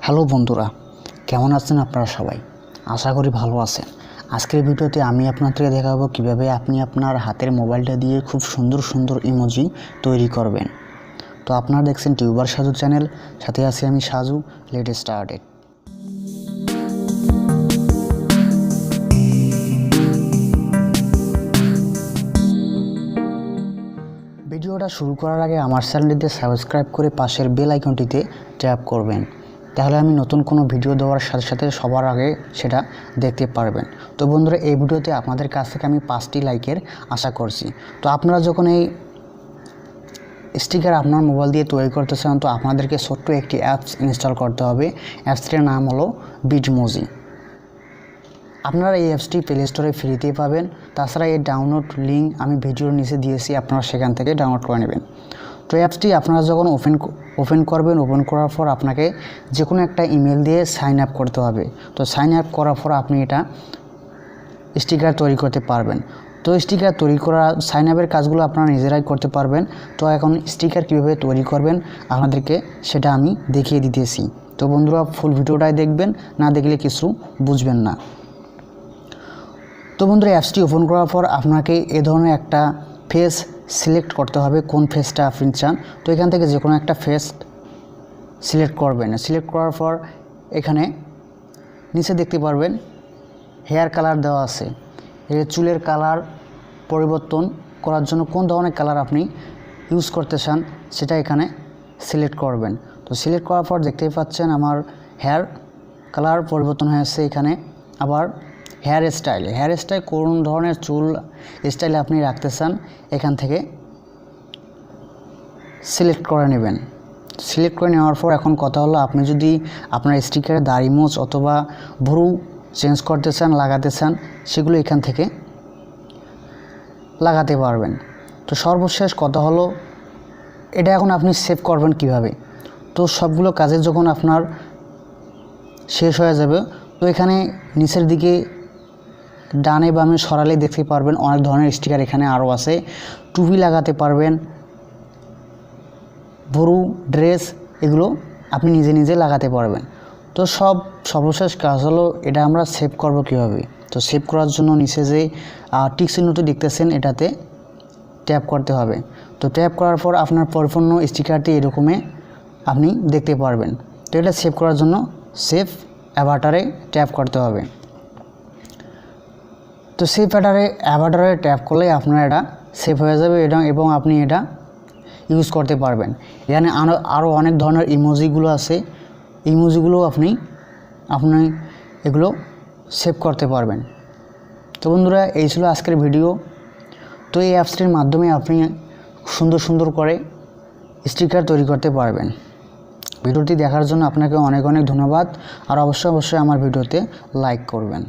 Hello বন্ধুরা, কেমন আছেন আপনারা সবাই? আশা করি ভালো আছেন। আজকের ভিডিওতে আমি আপনাদেরকে দেখাবো কিভাবে আপনি আপনার হাতের মোবাইলটা দিয়ে খুব সুন্দর সুন্দর ইমোজি তৈরি করবেন। তো আপনারা দেখছেন টিউবার সাজু চ্যানেল, সাথে আছি আমি সাজু। Late started. ভিডিওটা শুরু করার আগে আমার চ্যানেলটিতে সাবস্ক্রাইব করে পাশের বেল আইকনটিতে ট্যাপ করবেন, তাহলে আমি নতুন কোনো ভিডিও দেওয়ার সাথে সাথে সবার আগে সেটা দেখতে পারবেন। তো বন্ধুরা, এই ভিডিওতে আপনাদের কাছ থেকে আমি 5টি লাইকের আশা করছি। তো আপনারা যখন এই স্টিকার আপনার মোবাইল দিয়ে তৈরি করতে চান, তো আপনাদেরকে ছোট্ট একটি অ্যাপস ইনস্টল করতে হবে। অ্যাপসটির নাম হলো বিটমোজি। আপনারা এই অ্যাপসটি প্লে স্টোরে ফ্রিতে পাবেন। তাছাড়া এর ডাউনলোড লিঙ্ক আমি ভিডিওর নিচে দিয়েছি, আপনারা সেখান থেকে ডাউনলোড করে নেবেন। তো অ্যাপসটি আপনারা যখন ওপেন করবেন, ওপেন করার পর আপনাকে যে কোনো একটা ইমেল দিয়ে সাইন আপ করতে হবে। তো সাইন আপ করার পর আপনি এটা স্টিকার তৈরি করতে পারবেন। তো স্টিকার তৈরি করা, সাইন আপের কাজগুলো আপনারা নিজেরাই করতে পারবেন। তো এখন স্টিকার কীভাবে তৈরি করবেন আপনাদেরকে সেটা আমি দেখিয়ে দিতেছি। তো বন্ধুরা, ফুল ভিডিওটাই দেখবেন, না দেখলে কিছু বুঝবেন না। তো বন্ধুরা, অ্যাপসটি ওপেন করার পর আপনাকে এ ধরনের একটা ফেস সিলেক্ট করতে হবে, কোন ফেসটা আপনি চান। তো এখান থেকে যে কোনো একটা ফেস সিলেক্ট করবেন। সিলেক্ট করার পর এখানে নিচে দেখতে পারবেন হেয়ার কালার দেওয়া আছে। এই চুলের কালার পরিবর্তন করার জন্য কোন ধরনের কালার আপনি ইউজ করতে চান সেটা এখানে সিলেক্ট করবেন। তো সিলেক্ট করার পর দেখতেই পাচ্ছেন আমার হেয়ার কালার পরিবর্তন হয়েছে। এখানে আবার হেয়ার স্টাইল কোন ধরনের চুল স্টাইলে আপনি রাখতে চান এখান থেকে সিলেক্ট করে নেবেন। সিলেক্ট করে নেওয়ার পর এখন কথা হলো, আপনি যদি আপনার স্টিকারে দাড়ি মোচ অথবা ভ্রু চেঞ্জ করতে চান, লাগাতে চান, সেগুলো এখান থেকে লাগাতে পারবেন। তো সর্বশেষ কথা হলো, এটা এখন আপনি সেভ করবেন কিভাবে। তো সবগুলো কাজে যখন আপনার শেষ হয়ে যাবে, তো এখানে নিচের দিকে ডানে বামে সরালে দেখতে পারবেন অনেক ধরনের স্টিকার এখানে আরও আছে। টুপি লাগাতে পারবেন, ভ্রু, ড্রেস, এগুলো আপনি নিজে নিজে লাগাতে পারবেন। তো সর্বশেষ কাজ হলো, এটা আমরা সেভ করব কিভাবে। তো সেভ করার জন্য নিচে যে টিক চিহ্নটি দেখতেছেন এটাতে ট্যাপ করতে হবে। তো ট্যাপ করার পর আপনার পরিপূর্ণ স্টিকারটি এরকমে আপনি দেখতে পারবেন। তো এটা সেভ করার জন্য সেভ অ্যাভাটারে ট্যাপ করতে হবে। তো সেভ অ্যাভাটারে ট্যাপ করলে আপনার এটা সেভ হয়ে যাবে এবং আপনি এটা ইউজ করতে পারবেন। এখানে আরও অনেক ধরনের ইমোজিগুলো আছে। ইমোজিগুলো আপনি এগুলো সেভ করতে পারবেন। তো বন্ধুরা, এই ছিল আজকের ভিডিও। তো এই অ্যাপসটির মাধ্যমে আপনি সুন্দর সুন্দর করে স্টিকার তৈরি করতে পারবেন। ভিডিওটি দেখার জন্য আপনাকে অনেক অনেক ধন্যবাদ। আর অবশ্যই আমার ভিডিওতে লাইক করবেন।